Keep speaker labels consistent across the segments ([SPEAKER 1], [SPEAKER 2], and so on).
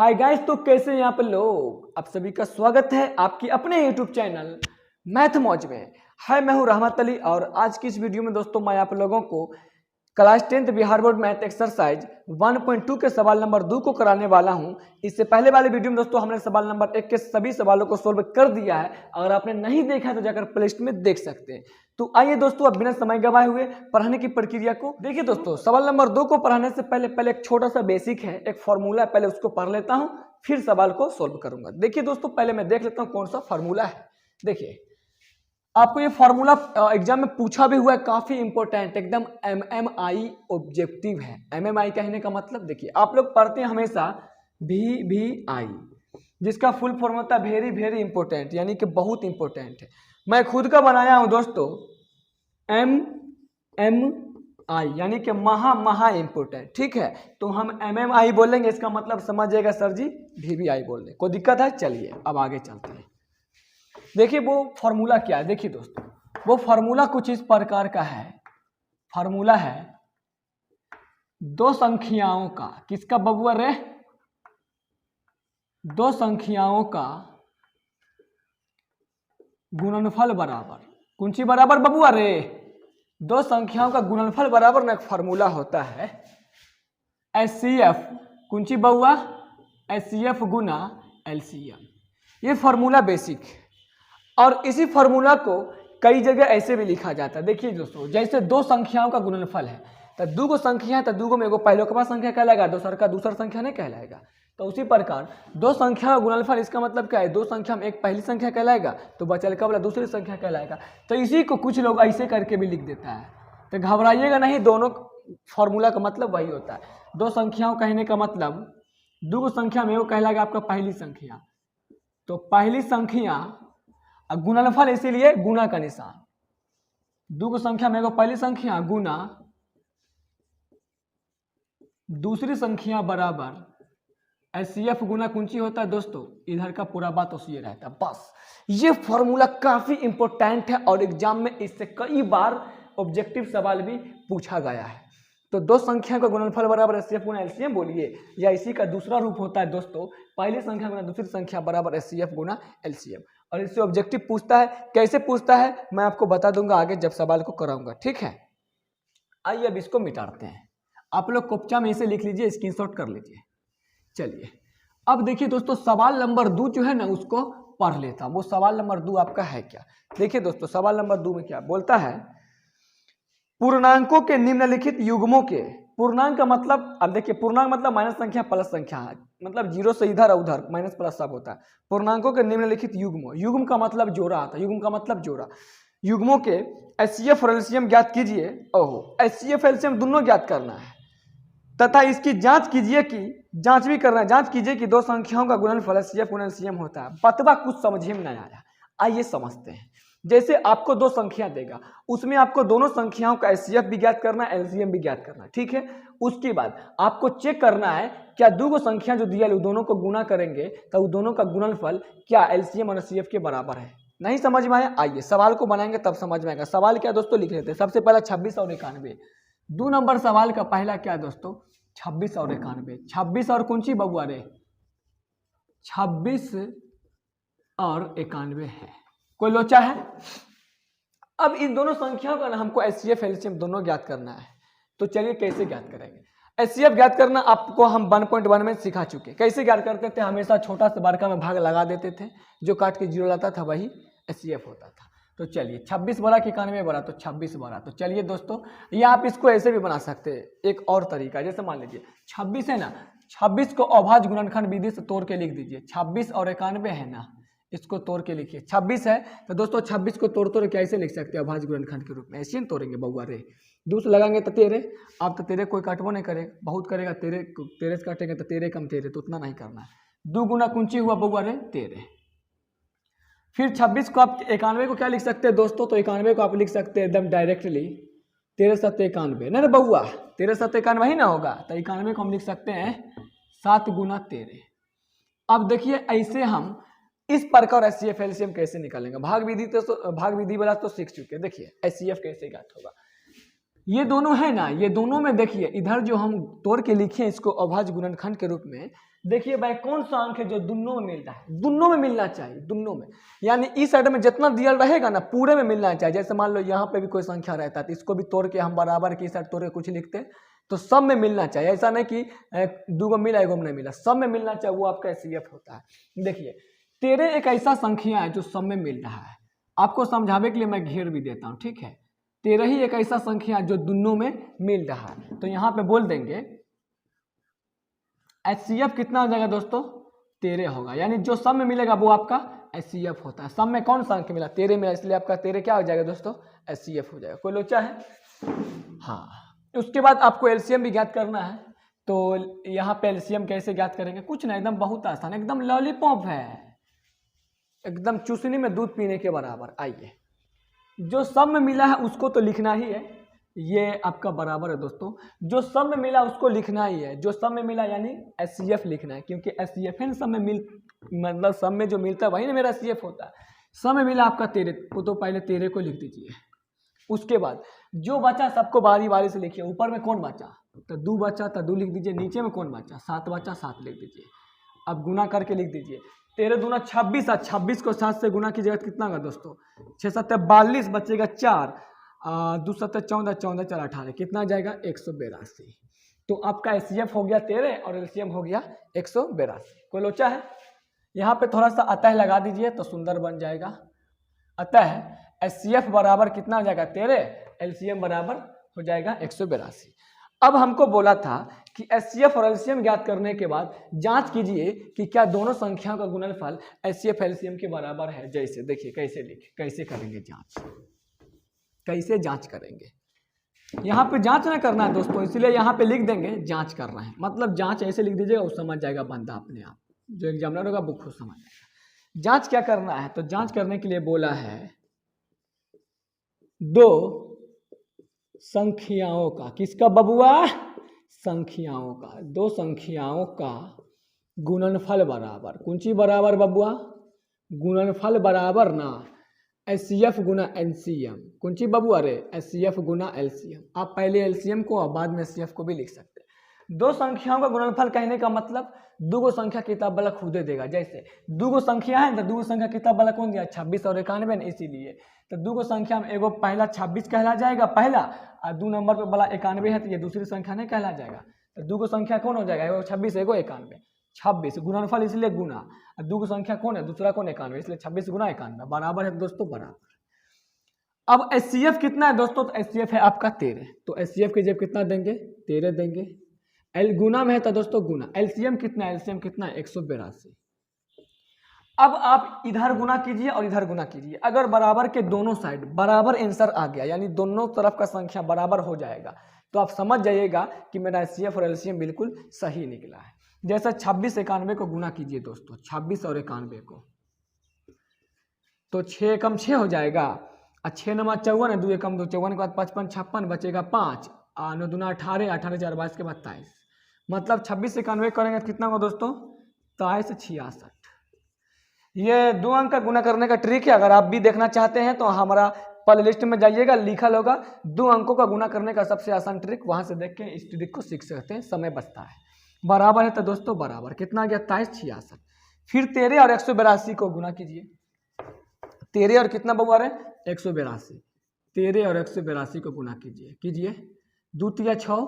[SPEAKER 1] Hi guys, तो कैसे हैं यहाँ पर लोग। आप सभी का स्वागत है आपकी अपने यूट्यूब चैनल मैथ मौज में। मैं हूँ रहमत अली और आज की इस वीडियो में दोस्तों मैं आप लोगों को class 10th Bihar board math exercise 1.2 के सवाल नंबर 2 को कराने वाला हूं। इससे पहले वाले वीडियो में दोस्तों हमने सवाल नंबर 1 के सभी सवालों को सोल्व कर दिया है। अगर आपने नहीं देखा है तो जाकर प्लेलिस्ट में देख सकते हैं। तो आइए दोस्तों, अब बिना समय गवाए हुए पढ़ने की प्रक्रिया को देखिए। दोस्तों सवाल नंबर 2 को पढ़ने से पहले एक छोटा सा बेसिक है, एक फॉर्मूला है, पहले उसको पढ़ लेता हूँ, फिर सवाल को सोल्व करूंगा। देखिए दोस्तों, पहले मैं देख लेता हूँ कौन सा फॉर्मूला है। देखिए, आपको ये फॉर्मूला एग्जाम में पूछा भी हुआ है, काफी इंपॉर्टेंट, एकदम MMI ऑब्जेक्टिव है। MMI कहने का मतलब देखिए, आप लोग पढ़ते हैं हमेशा VVI, जिसका फुल फॉर्म होता है वेरी वेरी इंपॉर्टेंट, यानी कि बहुत इंपॉर्टेंट है। मैं खुद का बनाया हूं दोस्तों MMI, यानी कि महा इंपॉर्टेंट। ठीक है, तो हम MMI बोलेंगे, इसका मतलब समझिएगा सर जी VVI बोल रहे। कोई दिक्कत है? चलिए अब आगे चलते हैं। देखिए वो फॉर्मूला क्या है। देखिए दोस्तों, वो फॉर्मूला कुछ इस प्रकार का है। फॉर्मूला है दो संख्याओं का, किसका बबुआ रे? दो संख्याओं का गुणनफल बराबर, कुंची बराबर बबुआ रे? दो संख्याओं का गुणनफल बराबर ना एक फॉर्मूला होता है HCF, कुंची बबुआ? HCF गुना LCM। ये फॉर्मूला बेसिक है और इसी फॉर्मूला को कई जगह ऐसे भी लिखा जाता है। देखिए दोस्तों, जैसे दो संख्याओं का गुणनफल है तो दो गो संख्या है तो दो गो में एगो पहलकवा संख्या कहलाएगा, दूसर का दूसरा संख्या नहीं कहलाएगा। तो उसी प्रकार दो संख्या का गुणनफल, इसका मतलब क्या है? दो संख्या में एक पहली संख्या कहलाएगा तो बचल का वाला दूसरी संख्या कहलाएगा। तो इसी को कुछ लोग ऐसे करके भी लिख देता है, तो घबराइएगा नहीं, दोनों फॉर्मूला का मतलब वही होता है। दो संख्याओं कहने का मतलब दो संख्या में वो कहलाएगा आपका पहली संख्या, तो पहली संख्या गुणनफल, इसीलिए गुना का निशान। दो संख्या में एगो पहली संख्या गुना दूसरी संख्या बराबर HCF गुना कुंची होता है दोस्तों, इधर का पूरा बात उसी रहता है। बस ये फॉर्मूला काफी इंपॉर्टेंट है और एग्जाम में इससे कई बार ऑब्जेक्टिव सवाल भी पूछा गया है। तो दो संख्या का गुणनफल बराबर HCF गुना LCM बोलिए, या इसी का दूसरा रूप होता है दोस्तों पहली संख्या गुना दूसरी संख्या बराबर HCF गुना LCM। और इससे ऑब्जेक्टिव पूछता है। कैसे पूछता है मैं आपको बता दूंगा आगे जब सवाल को कराऊंगा। ठीक है, आइए अब इसको मिटाते हैं। आप लोग कोपचा में इसे लिख लीजिए, स्क्रीनशॉट कर लीजिए। चलिए अब देखिए दोस्तों, सवाल नंबर 2 जो है ना उसको पढ़ लेता हूं। वो सवाल नंबर 2 आपका है क्या? देखिए दोस्तों, सवाल नंबर 2 में क्या बोलता है? पूर्णांकों के निम्नलिखित युग्मों के, पूर्णांक का मतलब, अब देखिए पूर्णांक मतलब माइनस संख्या प्लस संख्या है, मतलब जीरो से इधर उधर माइनस प्लस सब होता है। पूर्णांकों के निम्नलिखित युग्म, युग्म का मतलब जोड़ा आता है, युग्म का मतलब जोड़ा। युग्मों के HCF और LCM ज्ञात कीजिए। ओहो, HCF LCM दोनों ज्ञात करना है तथा इसकी जांच कीजिए कि, जांच भी करना है, जांच कीजिए कि दो संख्याओं का गुणनफल HCF गुना LCM होता है। बतवा कुछ समझ में नहीं आया, आइए समझते हैं। जैसे आपको दो संख्या देगा, उसमें आपको दोनों संख्याओं का HCF भी ज्ञात करना है, LCM भी ज्ञात करना है। ठीक है, उसके बाद आपको चेक करना है क्या दो संख्या जो दिया है दोनों को गुना करेंगे तो दोनों का गुणनफल क्या LCM और HCF के बराबर है। नहीं समझ में आया? आइए सवाल को बनाएंगे तब समझ में आएगा। सवाल क्या दोस्तों लिख लेते हैं। सबसे पहला 26 और 91। 2 नंबर सवाल का पहला क्या दोस्तों? 26 और 91। 26 और कौन सी बबुआ रे? 26 और 91 है। कोई लोचा है? अब इन दोनों संख्याओं का ना हमको HCF LCM दोनों ज्ञात करना है। तो चलिए कैसे ज्ञात करेंगे? HCF ज्ञात करना आपको हम 1.1 में सिखा चुके। कैसे ज्ञात करते थे? हमेशा छोटा से बड़का में भाग लगा देते थे, जो काट के जीरो लाता था वही HCF होता था। तो चलिए 26 बड़ा कि 91 बड़ा, तो 26 बड़ा। तो चलिए दोस्तों, ये आप इसको ऐसे भी बना सकते हैं, एक और तरीका। जैसे मान लीजिए 26 है ना, 26 को अभाज्य गुणनखंड विधि से तोड़ के लिख दीजिए। 26 और 91 है ना, इसको तोड़ के लिखिए। 26 है तो दोस्तों 26 को तोड़ कैसे लिख सकते हैं? अभाज्य गुणनखंड के रूप में। ऐसे तोड़ेंगे बउआ रे, दूस लगाएंगे तो तेरे, आप तो तेरे कोई काटबो नहीं करेगा, बहुत करेगा तेरे से काटेंगे तो तेरे कम तेरे, तो उतना नहीं करना है। 2 गुना कुंची हुआ बउआ रे? तेरे। फिर 26 को आप 91 को क्या लिख सकते हैं दोस्तों? तो 91 को आप लिख सकते हैं एकदम डायरेक्टली 13 7 91 ना बउआ, 13 7 91 ही ना होगा, तो 91 को हम लिख सकते हैं 7 गुना 13। अब देखिए ऐसे हम इस प्रकार HCF LCM कैसे निकालेंगे? भाग विधि वाला तो सीख चुके हैं। देखिए HCF कैसे ज्ञात होगा। ये दोनों है ना, ये दोनों में देखिए इधर जो हम तोड़ के लिखे इसको अभाज्य गुणनखंड के रूप में, देखिए भाई कौन सा अंक है जो दोनों में मिल रहा है, दोनों में मिलना चाहिए, दोनों में, यानी इस साइड में जितना दिया रहेगा ना पूरे में मिलना चाहिए। जैसे मान लो यहाँ पे भी कोई संख्या रहता है तो इसको भी तोड़ के हम बराबर की साइड तोड़ के कुछ लिखते तो सब में मिलना चाहिए, ऐसा नहीं कि दो को मिला एगो में नहीं मिला, सब में मिलना चाहिए, वो आपका HCF होता है। देखिए 13 एक ऐसा संख्या है जो सब में मिल रहा है, आपको समझावे के लिए मैं घेर भी देता हूँ, ठीक है। 13 ही एक ऐसा संख्या है जो दोनों में मिल रहा है, तो यहाँ पे बोल देंगे HCF कितना हो जाएगा दोस्तों, 13 होगा, यानी जो सब में मिलेगा वो आपका HCF होता है। सब में कौन सा अंक मिला, 13 मिला, इसलिए आपका 13 क्या हो जाएगा दोस्तों, HCF हो जाएगा। कोई लोचा है? हाँ, उसके बाद आपको LCM भी ज्ञात करना है, तो यहाँ पे LCM कैसे ज्ञात करेंगे, कुछ नहीं, एकदम बहुत आसान, एकदम लॉलीपॉप है, एकदम चूसनी में दूध पीने के बराबर। आइए, जो सब में मिला है उसको तो लिखना ही है, ये आपका बराबर है दोस्तों, जो सब में मिला उसको लिखना ही है, जो सब में मिला यानी HCF लिखना है, क्योंकि HCF है सब में मतलब सब में जो मिलता है वही ना मेरा HCF होता है। सब में मिला आपका 13, वो तो पहले 13 को लिख दीजिए। उसके बाद जो बचा सबको बारी बारी से लिखिए, ऊपर में कौन बचा तो 2 बचा तो 2 लिख दीजिए, नीचे में कौन बचा 7 बचा 7 लिख दीजिए। अब गुना करके लिख दीजिए, 13 दूना 26, 26 को 7 से गुना कीजिएगा कितना होगा दोस्तों, 6 7 42, बचेगा 4, 2 7 14, 14 4 18, कितना जाएगा 182। तो आपका HCF हो गया 13 और LCM हो गया 182। कोई लोचा है? यहाँ पे थोड़ा सा अतः लगा दीजिए तो सुंदर बन जाएगा। अतः HCF बराबर कितना हो जाएगा 13, LCM बराबर हो जाएगा 182। अब हमको बोला था कि HCF और LCM ज्ञात करने के बाद जांच कीजिए कि क्या दोनों संख्याओं का गुणनफल HCF LCM के बराबर है। जैसे देखिए कैसे लिखे, कैसे करेंगे जांच, कैसे जांच करेंगे, यहाँ पे जांच ना करना है दोस्तों, इसलिए यहाँ पे लिख देंगे जांच कर रहे हैं, मतलब जांच ऐसे लिख दीजिएगा वो समझ जाएगा बंदा अपने आप, जो एग्जामिनर होगा वो खुद समझ जाएगा। जांच क्या करना है, तो जांच करने के लिए बोला है दो संख्याओं का, किसका बबुआ, संख्याओं का, दो संख्याओं का गुणनफल बराबर, कौन सी बराबर बबुआ, गुणनफल बराबर ना HCF गुना LCM, कौन सी बबुआ रे, HCF गुना LCM। आप पहले LCM को और बाद में HCF को भी लिख सकते हैं। दो संख्याओं का गुणनफल कहने का मतलब दो गो संख्या किताब वाला खुदे देगा, जैसे दो गो संख्या है तो दो गो संख्या किताब वाला कौन दिया 26 और 91 ने, इसीलिए तो दो गो संख्या में एगो पहला 26 कहला जाएगा पहला, और 2 नंबर पे वाला 91 है तो ये दूसरी संख्या नहीं कहला जाएगा, तो दो गो संख्या कौन हो जाएगा, एगो 26 एगो 91, 26 गुणनफल इसलिए गुना, और दो गो संख्या कौन है, दूसरा कौन 91, इसलिए 26 गुना 91 बराबर है दोस्तों, बराबर। अब HCF कितना है दोस्तों, तो HCF है आपका 13, तो HCF की जब कितना देंगे 13 देंगे, L गुना में है तो दोस्तों गुना, LCM कितना है, LCM कितना है 182। अब आप इधर गुना कीजिए और इधर गुना कीजिए, अगर बराबर के दोनों साइड बराबर आंसर आ गया, यानी दोनों तरफ का संख्या बराबर हो जाएगा, तो आप समझ जाइएगा कि मेरा HCF और LCM बिल्कुल सही निकला है। जैसा 26 91 को गुना कीजिए दोस्तों, 26 और 91 को, तो 6 कम 6 हो जाएगा, और 6 नमा 54 है, 2 एकम 2, 54 के बाद 55 56 बचेगा 5, 9 दूना 18, 18 4 22 के बाद 23, मतलब 26 से 91 करेंगे तो कितना होगा दोस्तों 23 66। ये दो अंक का गुना करने का ट्रिक है, अगर आप भी देखना चाहते हैं तो हमारा प्ले लिस्ट में जाइएगा, लिखा होगा दो अंकों का गुना करने का सबसे आसान ट्रिक, वहां से देख के इस ट्रिक को सीख सकते हैं, समय बचता है। बराबर है तो दोस्तों बराबर कितना गया 23 66। फिर 13 और 182 को गुना कीजिए, 13 और कितना बबुआ है 182, 13 और 182 को गुना कीजिए, कीजिए 2 3 6,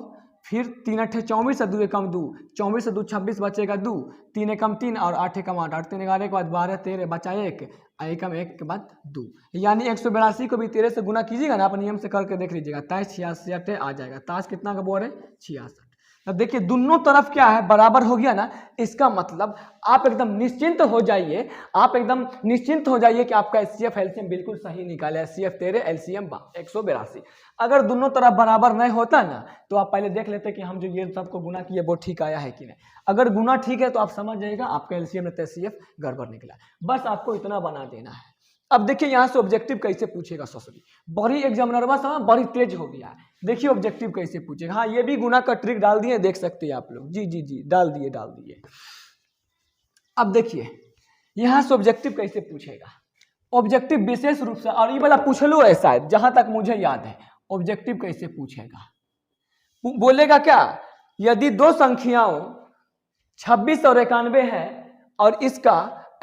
[SPEAKER 1] फिर 3 8 24 और 2 एकम 2, 24 से 2 26 बचेगा 2, 3 एकम 3 और 8 एकम 8, 8 3 11 के बाद 12 13 बचा 1, एकम 1 के बाद 2, यानी 182 को भी 13 से गुना कीजिएगा ना, आप नियम से करके देख लीजिएगा, 23 66 आ जाएगा, ताश कितना का बोल है 66। अब देखिए दोनों तरफ क्या है बराबर हो गया ना, इसका मतलब आप एकदम निश्चिंत हो जाइए, आप एकदम निश्चिंत हो जाइए कि आपका HCF LCM बिल्कुल सही निकाले, HCF 13 LCM 182। अगर दोनों तरफ बराबर नहीं होता ना तो आप पहले देख लेते कि हम जो ये सबको गुना किए वो ठीक आया है कि नहीं, अगर गुना ठीक है तो आप समझ जाइएगा आपका LCM नहीं तो HCF गड़बड़ निकला, बस आपको इतना बना देना है। अब देखिए यहाँ से ऑब्जेक्टिव कैसे पूछेगा ससुरी, बड़ी एग्जामिनरवा समय बड़ी तेज हो गया है, देखिए ऑब्जेक्टिव कैसे पूछेगा। हाँ ये भी गुना का ट्रिक डाल दिए, देख सकते हैं आप लोग, जी जी जी डाल दिए। अब देखिए यहाँ से ऑब्जेक्टिव कैसे पूछेगा, ऑब्जेक्टिव विशेष रूप से, और ये वाला पूछ लो ऐसा है जहां तक मुझे याद है, ऑब्जेक्टिव कैसे पूछेगा, बोलेगा क्या, यदि दो संख्याओं 26 और 91 है और इसका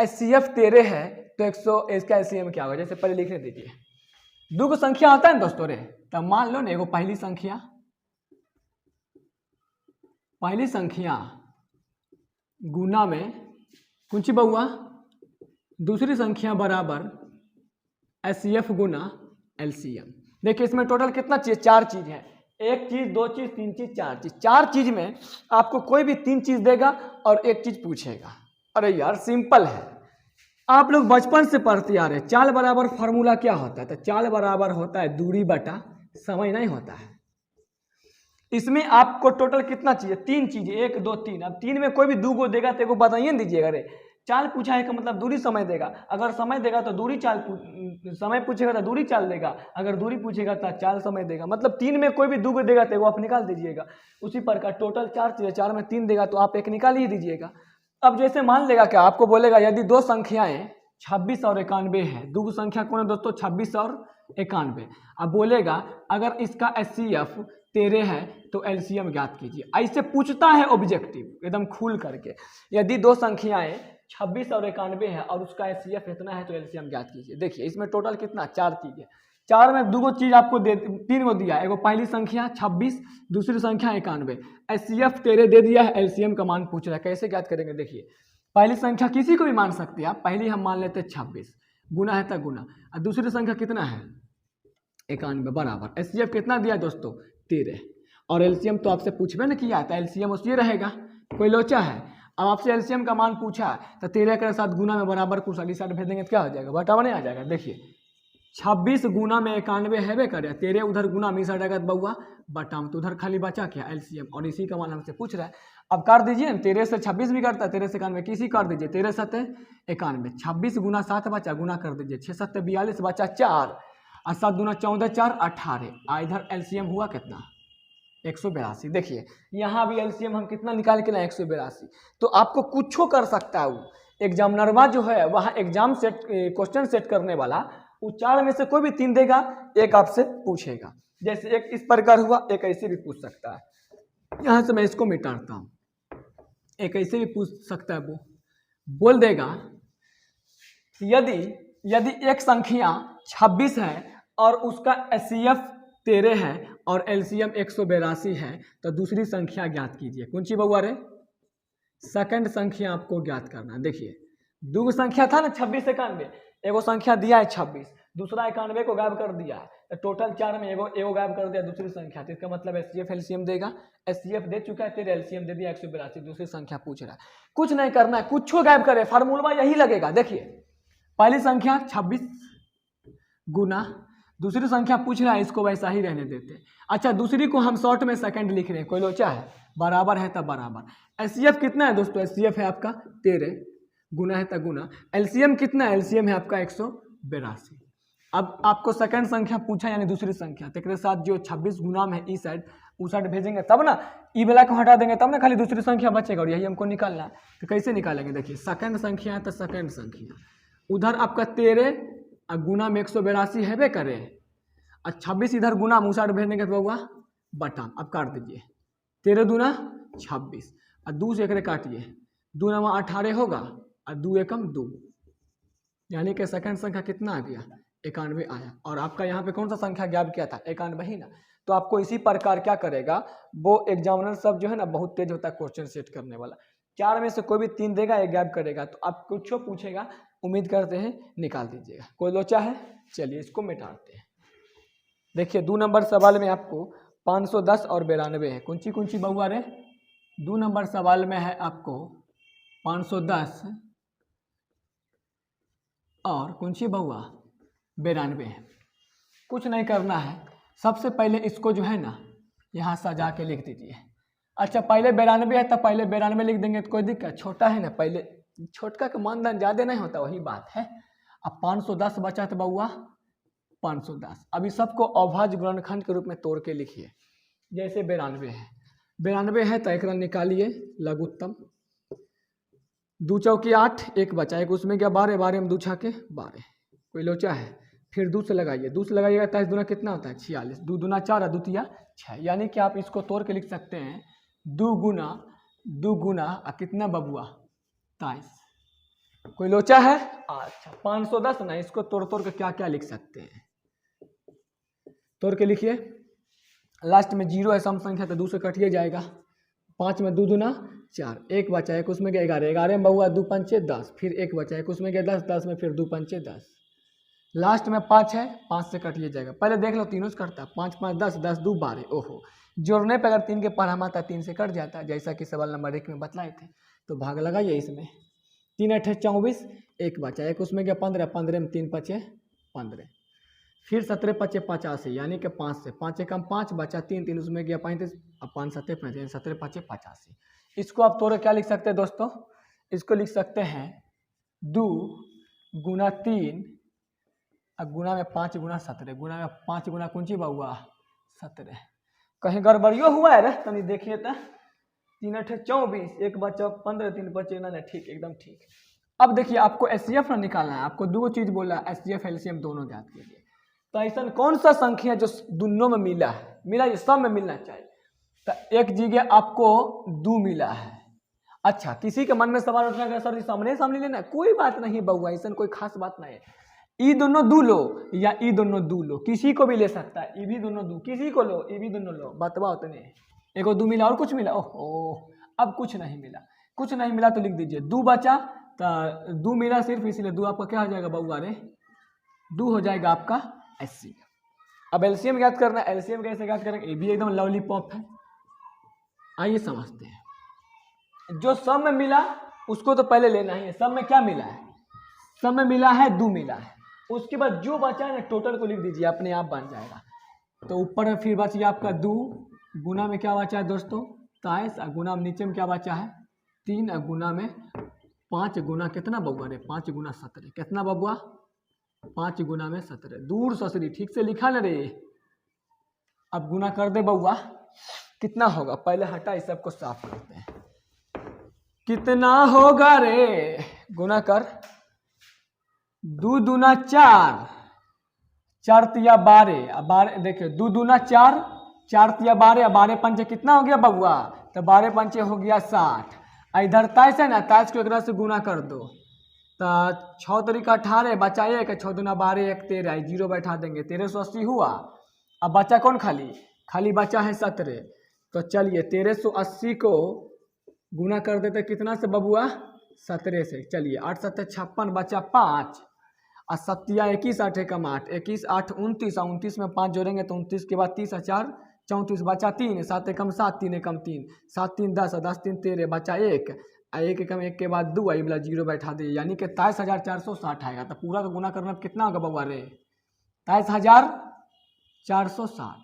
[SPEAKER 1] HCF 13 है तो 100 इसका LCM क्या होगा। जैसे पहले लिखने दीजिए, दो को संख्या होता है ना दोस्तों रे, तब मान लो ना एगो पहली संख्या गुना में कुछ बउआ दूसरी संख्या बराबर HCF गुना LCM। देखिए इसमें टोटल कितना चीज, 4 चीज है, एक चीज, दो चीज, तीन चीज, 4 चीज। 4 चीज में आपको कोई भी 3 चीज देगा और एक चीज पूछेगा। अरे यार सिंपल है, आप लोग बचपन से पढ़ते आ रहे, चाल बराबर फार्मूला क्या होता है, तो चाल बराबर होता है दूरी बटा समय, नहीं होता है। इसमें आपको टोटल कितना चाहिए, 3 चीजें, 1 2 3। अब 3 में कोई भी 2 को देगा तो बताइए दीजिएगा। अरे चाल पूछा है का मतलब दूरी समय देगा, अगर समय देगा तो दूरी चाल, समय पूछेगा तो दूरी चाल देगा, अगर दूरी पूछेगा तो चाल समय देगा। मतलब 3 में कोई भी 2 को देगा तो वो आप निकाल दीजिएगा। उसी प्रकार टोटल 4 चीजें, 4 में 3 देगा तो आप एक निकाल ही दीजिएगा। अब जैसे मान लेगा क्या, आपको बोलेगा यदि दो संख्याएं 26 और 91 है, दो संख्या कौन है दोस्तों, 26 और 91। अब बोलेगा अगर इसका HCF 13 है तो LCM ज्ञात कीजिए। ऐसे पूछता है ऑब्जेक्टिव एकदम खुल करके, यदि दो संख्याएं 26 और 91 है और उसका HCF इतना है तो LCM ज्ञात कीजिए। देखिए इसमें टोटल कितना, 4 चीज है। 4 में 2 चीज आपको दे, 3 को दिया, एगो पहली संख्या 26, दूसरी संख्या 91, HCF 13 दे दिया है, LCM का मान पूछ रहा है। कैसे ज्ञात करेंगे, देखिए पहली संख्या किसी को भी मान सकते हैं आप, पहली हम मान लेते हैं 26, गुना है तो गुना, और दूसरी संख्या कितना है 91 बराबर HCF कितना दिया दोस्तों 13, और LCM तो आपसे पूछबे ना किया था, LCM उसी रहेगा, कोई लोचा है। अब आपसे LCM का मान पूछा तो 13 के साथ गुना में बराबर कुछ अगली साइड भेज देंगे तो क्या हो जाएगा, बटावा नहीं आ जाएगा। देखिए 26 गुना में 91 है करे, 13 उधर गुना में इधर आएगा बउआ बटाम, तो उधर खाली बचा क्या LCM, और इसी का मान हमसे पूछ रहा है। अब कर दीजिए, 13 से 26 भी करता है, 13 से 91 किसी कर दीजिए, 13 7 91, 26 गुना 7 बचा, गुना कर दीजिए, 6 7 42 बचा 4, और 7 दूना 14 4 18, इधर LCM हुआ कितना 182। देखिए यहाँ भी LCM हम कितना निकाल के लाए 182। तो आपको कुछ कर सकता है वो एग्जामिनरवा जो है, वहाँ एग्जाम सेट क्वेश्चन सेट करने वाला, वो 4 में से कोई भी 3 देगा, एक आपसे पूछेगा। जैसे एक इस प्रकार हुआ, एक ऐसे भी पूछ सकता है। यहाँ से मैं इसको मिटाता हूँ, एक ऐसे भी पूछ सकता है, वो बोल देगा यदि एक संख्या 26 है और उसका HCF 13 है और LCM 182 है तो दूसरी संख्या ज्ञात कीजिए। कौन सी बउआ रे, सेकंड संख्या आपको ज्ञात करना है। देखिए दो संख्या था ना 26 91, एगो संख्या दिया है 26, दूसरा 91 को गायब कर दिया है, तो टोटल 4 में एगो गायब कर दिया दूसरी संख्या, तो इसका मतलब HCF LCM देगा। HCF दे चुका है, तेरे LCM दे दिया 182, दूसरी संख्या पूछ रहा है। कुछ नहीं करना है, कुछ गायब करे, फार्मूला यही लगेगा। देखिए पहली संख्या 26 गुना, दूसरी संख्या पूछ रहा है, इसको वैसा ही रहने देते हैं। अच्छा दूसरी को हम शॉर्ट में सेकंड लिख रहे हैं, कोई लोचा है, बराबर है तब बराबर। HCF कितना है दोस्तों, HCF है आपका 13, गुना है तब गुना, LCM कितना है, LCM है आपका 182। अब आपको सेकंड संख्या पूछा यानी दूसरी संख्या, तो एक साथ जो 26 गुना में इस साइड उस साइड भेजेंगे तब ना, ई वाला को हटा देंगे तब ना खाली दूसरी संख्या बचेगा, और यही हमको निकालना है। तो कैसे निकालेंगे, देखिए सेकंड संख्या है तो सेकंड संख्या, उधर आपका 13 गुना में 182 है करे, और 26 इधर गुना में उस साइड भेजने के बउआ बटा। अब काट दीजिए, 13 दूना 26 और 2 से एक काटिए, 2 9 18 होगा और 2 एकम 2, यानी कि सेकंड संख्या कितना आ गया 91 आया। और आपका यहाँ पे कौन सा संख्या ज्ञात किया था 91 ही ना। तो आपको इसी प्रकार क्या करेगा, वो एग्जामिनर सब जो है ना बहुत तेज होता है क्वेश्चन सेट करने वाला। 4 में से कोई भी 3 देगा, एक गैप करेगा, तो आप कुछ पूछेगा, उम्मीद करते हैं निकाल दीजिएगा। कोई लोचा है, चलिए इसको मिटाते हैं। देखिए 2 नंबर सवाल में आपको 510 और 92 है। कौन सी बउआ रे, 2 नंबर सवाल में है आपको 510 और कौन सी बउआ 92 है। कुछ नहीं करना है, सबसे पहले इसको जो है ना यहाँ सजा के लिख दीजिए। अच्छा पहले 92 है तो पहले 92 लिख देंगे तो कोई दिक्कत, छोटा है ना, पहले छोटका का मानदंड ज़्यादा नहीं होता, वही बात है। अब 510 बचा तो बउआ 510, अभी सबको अभाज्य गुणनखंड के रूप में तोड़ के लिखिए। जैसे 92 है तो एक निकालिए लघुत्तम, 2 चौकी 8, एक बचा, एक उसमें क्या 12, 12 में 2 छके 12, कोई लोचा है। फिर 2 से लगाइए, 2 से लगाइएगा 23 दूना कितना होता है 46, 2 दूना 4 और 2 तिया 6, यानी कि आप इसको तोड़ के लिख सकते हैं 2 गुना कितना बबुआ 23। कोई लोचा है? अच्छा 510 ना, इसको तोड़ तोड़ के क्या क्या लिख सकते हैं, तोड़ के लिखिए। लास्ट में 0 है सम संख्या तो 2 से कटिए जाएगा, 5 में 2 दूना 4, 1 बचा, 1 उसमें गया 11, 11 में बबुआ 2 पंचे 10, फिर 1 बचा, 1 उसमें गया 10, 10 में फिर 2 पंचे 10, लास्ट में 5 है, 5 से कटिए जाएगा। पहले देख लो तीनों से कटता है, 5 5 10, 10 2 12, ओहो जोड़ने पर अगर 3 के पढ़ामा था 3 से कट जाता है, जैसा कि सवाल नंबर 1 में बतलाए थे। तो भाग लगाइए इसमें, 3 8 24, 1 बचा, 1 उसमें गया 15, 15 में 3 5 15, फिर 17 5 85, यानी कि 5 से 5 कम 5 बचा, 3 3 उसमें गया 35, अब 5 7 35, 17 5 85। इसको आप तोड़ क्या लिख सकते हैं दोस्तों, इसको लिख सकते हैं 2 गुना 3 गुना में 5 गुना 17, गुना में 5 गुना कुंची बउआ 17। कहीं गड़बड़ियो हुआ है रे, तनी देखिए तो, 3 8 24, 1 बचा 15, 3 बचे ना, ठीक एकदम ठीक। अब देखिए आपको एचसीएफ निकालना है, आपको 2 चीज बोला है, एचसीएफ एलसीएम दोनों ज्ञात कीजिए। तो ऐसा कौन सा संख्या जो दोनों में मिला है, ये सब में मिलना चाहिए। तो एक जगह आपको 2 मिला है, अच्छा किसी के मन में सवाल उठना है सर सामने सामने लेना है, कोई बात नहीं बउआ, ऐसा कोई खास बात नहीं है। ई दोनों 2 लो या ई दोनों 2 लो, किसी को भी ले सकता है, ई भी दोनों 2, किसी को लो, ई भी दोनों लो, बतवा उतने। एगो 2 मिला और कुछ मिला, ओहो अब कुछ नहीं मिला, कुछ नहीं मिला तो लिख दीजिए 2 बचा, तो 2 मिला सिर्फ इसीलिए 2 आपका क्या हो जाएगा बउआ रे, 2 हो जाएगा आपका 80। अब एलसीएम ज्ञात करना है, एलसीएम कैसे ज्ञात करेंगे, ये भी एकदम लॉलीपॉप है। आइए समझते हैं, जो सब में मिला उसको तो पहले लेना ही है। सब में क्या मिला है, सब में मिला है 2 मिला है, उसके बाद जो बचा है ना टोटल को लिख दीजिए, अपने आप बन जाएगा। तो ऊपर में फिर बच गया आपका 2, गुना में क्या बचा है दोस्तों 23, गुना में नीचे में क्या बचा है 3, गुना में 5 गुना कितना बउआ रे 5 गुना 17, कितना बबुआ 5 गुना में 17, दूर ससरी ठीक से लिखा न रे। अब गुना कर दे बउआ, कितना होगा, पहले हटा इस सबको साफ करते हैं, कितना होगा रे, गुना कर 2 दूना 4, 4 तिया 12, अब 12 देखिए 2 दूना 4, 4 तिया 12, 12 पंचे कितना हो गया बउआ, तो 12 पंचे हो गया 60। इधर 23 है ना, 23 को एक से गुना कर दो, तो 6 तरीका 18 बचा 1, 6 दूना 12 1 13, 0 बैठा देंगे, 1380 हुआ। अब बचा कौन, खाली बचा है 17। तो चलिए 1380 को गुना कर देते कितना से बबुआ 17 से, चलिए 8 7 56 बचा 5, और 7 21 8 कम 8, 21 8 29, 29 में 5 जोड़ेंगे तो 29 के बाद 30 4 34 बचा 3, 7 कम 7 3 कम 3, 7 3 10, 10 3 13 बचा 1, 1 कम 1 के बाद 2, आई वाला 0 बैठा दे, यानी कि 23460 आएगा। तो पूरा का गुना करना कितना होगा बउआ रे 23460।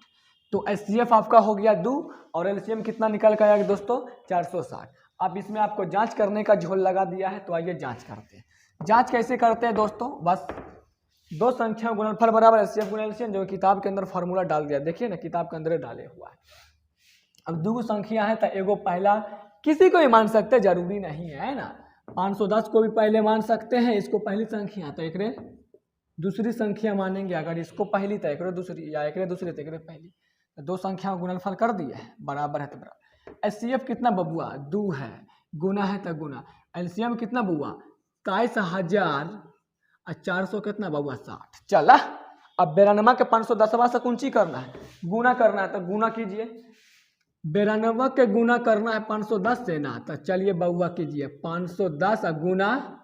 [SPEAKER 1] तो एचसीएफ आपका हो गया 2 और एलसीएम कितना निकल कर आएगा दोस्तों 460। अब इसमें आपको जांच करने का झोल लगा दिया है, तो आइए जांच करते हैं। जांच कैसे करते हैं दोस्तों, बस 2 संख्या गुणनफल बराबर एचसीएफ गुणा एलसीएम, जो किताब के अंदर फार्मूला डाल दिया, देखिए ना किताब के अंदर डाले हुआ है। अब 2 संख्या है तो एगो पहला किसी को भी मान सकते, जरूरी नहीं है ना, 510 को भी पहले मान सकते हैं, इसको पहली संख्या तो एक दूसरी संख्या मानेंगे, अगर इसको पहली तो एक दूसरी, या एक दूसरी तो एक पहली। तो 2 संख्या गुणनफल कर दिए, बराबर है तो बराबर। एचसीएफ कितना बबुआ 2 है, गुना है तो गुना, एलसीएम कितना बबुआ 23400 कितना बबुआ 60। चला अब 92 के 510 से कुंची करना है, गुना करना है, तो गुना कीजिए। 92 के गुना करना है 510 से ना, तो चलिए बउआ कीजिए 510 गुना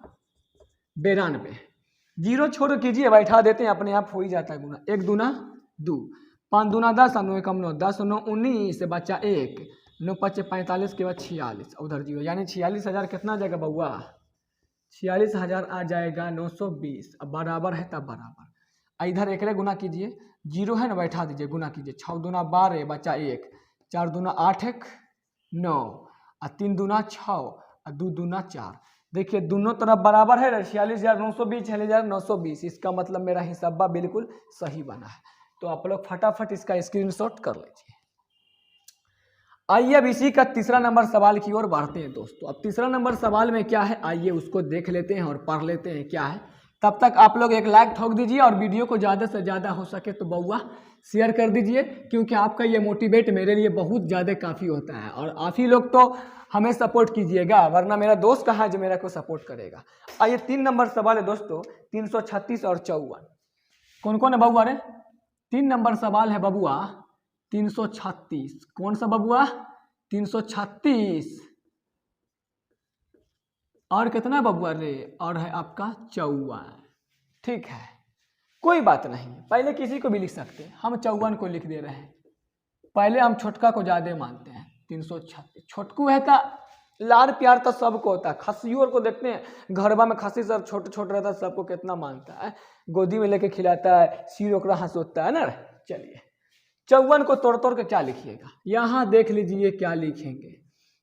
[SPEAKER 1] 92, 0 छोड़ कीजिए, बैठा देते हैं, अपने आप हो ही जाता है गुना। 1 दूना 2, 5 दूना 10, 9 कम 9, 10 9 19 बचा 1, 9 5 45 के बाद 46, उधर 0, यानी 46,000 कितना आ जाएगा बउआ 46,000 आ जाएगा 920। अब बराबर है तब बराबर, इधर एक गुना कीजिए, 0 है ना बैठा दीजिए, गुना कीजिए, 6 दूना 12 बचा 1, 4 दूना 8 1 9, और 3 दूना 6, और 2 दूना 4। देखिए दोनों तरफ बराबर है, 46,920 46,920, इसका मतलब मेरा हिसाब बिल्कुल सही बना है। तो आप लोग फटाफट इसका स्क्रीनशॉट कर लीजिए। आइए अब इसी का तीसरा नंबर सवाल की ओर बढ़ते हैं दोस्तों। अब तीसरा नंबर सवाल में क्या है, आइए उसको देख लेते हैं और पढ़ लेते हैं। क्या है तब तक आप लोग एक लाइक ठोक दीजिए और वीडियो को ज़्यादा से ज़्यादा हो सके तो बउआ शेयर कर दीजिए, क्योंकि आपका ये मोटिवेट मेरे लिए बहुत ज़्यादा काफ़ी होता है। और आप ही लोग तो हमें सपोर्ट कीजिएगा, वरना मेरा दोस्त कहाँ है जो मेरा को सपोर्ट करेगा। आइए 3 नंबर सवाल है दोस्तों, 336 और 54। कौन कौन है बबुआ रे? 3 नंबर सवाल है बबुआ 336। कौन सा बबुआ? 336 और कितना बबुआ रे? और है आपका 54। ठीक है, कोई बात नहीं, पहले किसी को भी लिख सकते हैं, हम 54 को लिख दे रहे हैं। पहले हम छोटका को ज़्यादा मानते हैं। 336 छोटकू है का लाड़ प्यार तो सबको होता है। खस्सियों को देखते हैं घरबा में, खस्सी सब छोटे छोटे रहता है, सबको कितना मानता है, गोदी में लेके खिलाता है, सिर ओकरा हंसोता है ना। चलिए 54 को तोड़ तोड़ के क्या लिखिएगा, यहाँ देख लीजिए क्या लिखेंगे।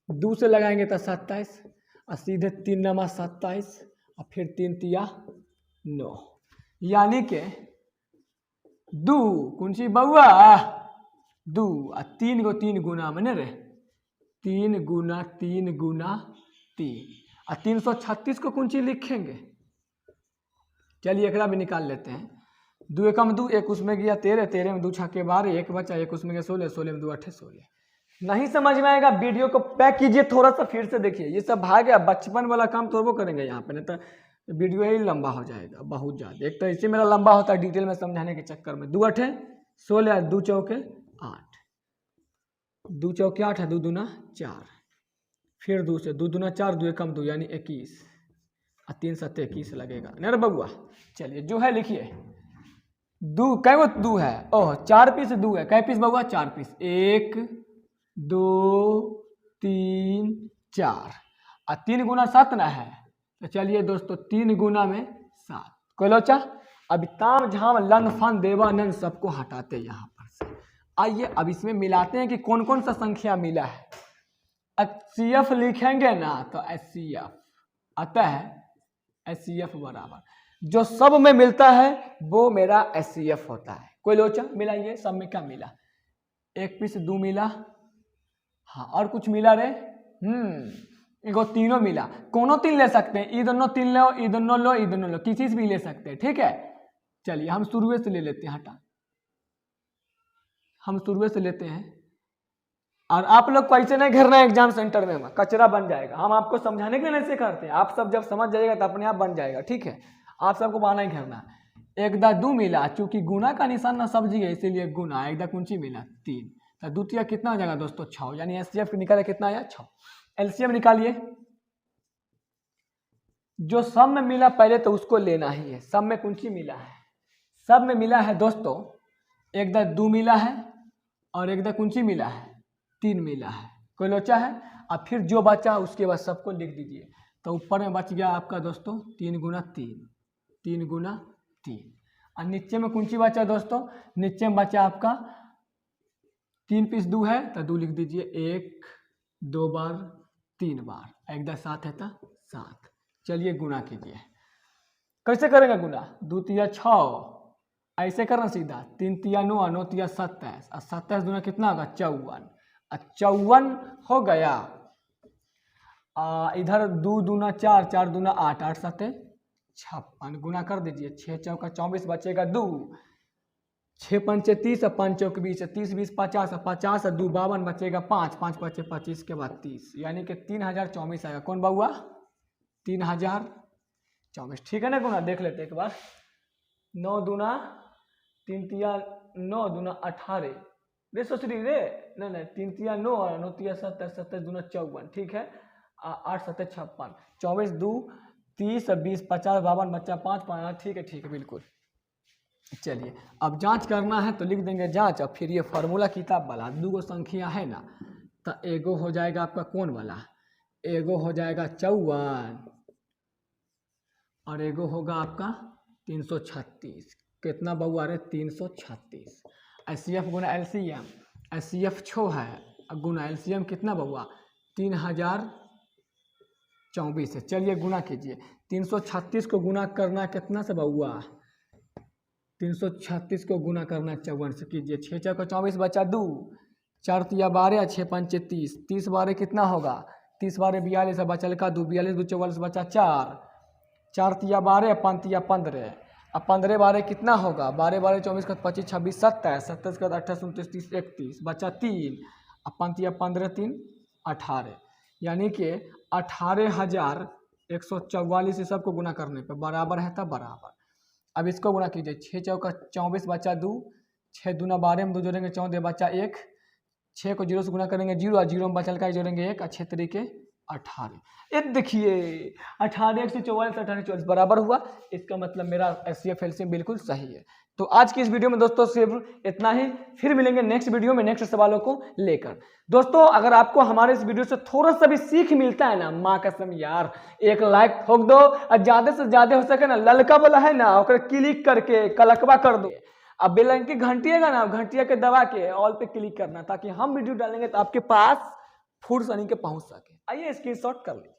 [SPEAKER 1] 2 से लगाएंगे तो 27 और सीधे 3 नमा 27 और फिर 3 तिया 9, यानी के 2 कुंची बउआ 2 और 3 को 3 गुना में रे, 3 गुना 3 गुना 3 और 336 को कुंची लिखेंगे। चलिए एकरा भी निकाल लेते हैं। 2 एकम 2, एक उसमें गया 13, 13 में 2 छक्के 12, एक बचा, एक उसमें गया 16, 16 में 2 8 16। नहीं समझ में आएगा वीडियो को पैक कीजिए, थोड़ा सा फिर से देखिए। ये सब भाग गया, बचपन वाला काम तो वो करेंगे यहाँ पे, नहीं तो वीडियो ही लंबा हो जाएगा बहुत ज़्यादा। एक तो इससे मेरा लंबा होता है डिटेल में समझाने के चक्कर में। 2 8 16, 2 चौके 8, 2 चौके 8 है, 2 दूना 4, फिर 2 से 2 दूना 4, 2 एकम 2 यानी 21 और 3 7 21 लगेगा नहीं रे बबुआ। चलिए जो है लिखिए। 2 कै वो 2 है, ओह 4 पीस 2 है, कै पीस बबुआ 4 पीस, 1 2 3 4 और 3 गुना 7 ना है। तो चलिए दोस्तों 3 गुना में 7। कोई लोचा अब ताम झाम लन फन देवानंद सबको हटाते यहाँ पर से। आइए अब इसमें मिलाते हैं कि कौन कौन सा संख्या मिला है। HCF लिखेंगे ना तो HCF आता है, HCF बराबर जो सब में मिलता है वो मेरा HCF होता है। कोई लोचा मिलाइए, सब में क्या मिला? 1 पीस 2 मिला, हाँ और कुछ मिला रे? एगो 3 मिला। कोनो 3 ले सकते हैं, ई दोनों 3 लो, ई दोनों लो, ई दोनों लो, किसी से भी ले सकते हैं। ठीक है, चलिए हम शुरू से ले लेते हैं, हटा हम शुरू से लेते हैं। और आप लोग को ऐसे नहीं घेरना है एग्जाम सेंटर में, कचरा बन जाएगा। हम आपको समझाने के लिए ऐसे करते हैं, आप सब जब समझ जाइएगा तो अपने आप बन जाएगा। ठीक है, आप सबको बहाना ही घेरना। 1 दा 2 मिला, चूंकि गुना का निशान ना सब्जी है इसीलिए गुना। 1 दा कुंची मिला 3, तो द्वितीय कितना हो जाएगा दोस्तों 6, यानी HCF निकाले कितना आया 6। LCM निकालिए। जो सब में मिला पहले तो उसको लेना ही है। सब में कुंची मिला है, सब में मिला है दोस्तों 1 दा 2 मिला है और 1 दा कुंची मिला है 3 मिला है। कोई लोचा है? और फिर जो बचा उसके बाद सबको लिख दीजिए। तो ऊपर में बच गया आपका दोस्तों 3 गुना 3, 3 गुना 3 और नीचे में कुंची बचा दोस्तों, नीचे में बचा आपका 3 पीस 2 है तो 2 लिख दीजिए, 1 2 बार 3 बार, 1 दा 7 है तो 7। चलिए गुना कीजिए। कैसे करेंगे गुना? 2 तिया 6, ऐसे करना सीधा, 3 तिया 9, 9 तिया 27 और 27 दूना कितना होगा 54। 54 हो गया। इधर 2 दूना 4, 4 दूना 8, 8 7 56, गुना कर दीजिए। 6 चौका 24 बचेगा 2, 6 पंचे 30 और 5 चौक 20, 30 20 50 और 50 और 2 52 बचेगा 5, 5 बचे 25 के बाद 30, यानी कि 3024 आएगा। कौन बाबुआ? 3024। ठीक है ना गुना? देख लेते एक बार। 9 दूना 3 तिया 9 दूना 18 रे सोचरी रे, नहीं 3 तिया 9 और 9 तिया 27, 27 दूना 54। ठीक है, 8 7 56, 24 2 30 और 20 50 52 बच्चा 5 5। ठीक है बिल्कुल। चलिए अब जांच करना है तो लिख देंगे जांच और फिर ये फार्मूला किताब वाला 2 संख्या है ना, तो एगो हो जाएगा आपका कौन वाला, एगो हो जाएगा 54 और एगो होगा आपका 336। कितना बउआ रे? 336। HCF गुना LCM, HCF 6 है गुना LCM कितना बउआ? 3024 है। चलिए गुना कीजिए। 336 को गुना करना कितना से बउआ? 336 को गुना करना 54 से कीजिए। 6 चौका 24 बचा 2, 4 तिया 12, 6 पंचे 30, 30 12 कितना होगा? 30 12 42 बचल का 2, 42 2 44 बचा 4, 4 तिया 12, 5 तिया 15। अब 15 12 कितना होगा, 12 12 24 का 25 26 27, 27 का 28 29 30 31, बचा 3। अब 5 तिया 15 3 18, यानी कि 18,144 इस सबको गुना करने पे बराबर है, तब बराबर। अब इसको गुना कीजिए, 6 चौका 24 बचा 2, 6 दूना 12 में 2 जोड़ेंगे 14 बचा 1, 6 को 0 से गुना करेंगे 0, और 0 में बचल का जोड़ेंगे 1, 6 तरीके 18। ये देखिए 18 1 से 44, 18 44 बराबर हुआ। इसका मतलब मेरा एचसीएफ एलसीएम बिल्कुल सही है। तो आज की इस वीडियो में दोस्तों सिर्फ इतना ही, फिर मिलेंगे नेक्स्ट वीडियो में नेक्स्ट सवालों को लेकर। दोस्तों अगर आपको हमारे इस वीडियो से थोड़ा सा भी सीख मिलता है ना, माँ कसम यार एक लाइक ठोक दो, और ज्यादा से ज्यादा हो सके ना ललका वाला है ना ओकर क्लिक करके कलकवा कर दो। अब बेल की घंटी है ना, घंटिया के दबा के ऑल पे क्लिक करना, ताकि हम वीडियो डालेंगे तो आपके पास फुर्सत के पहुंच सके। आइए स्क्रीनशॉट कर लीजिए।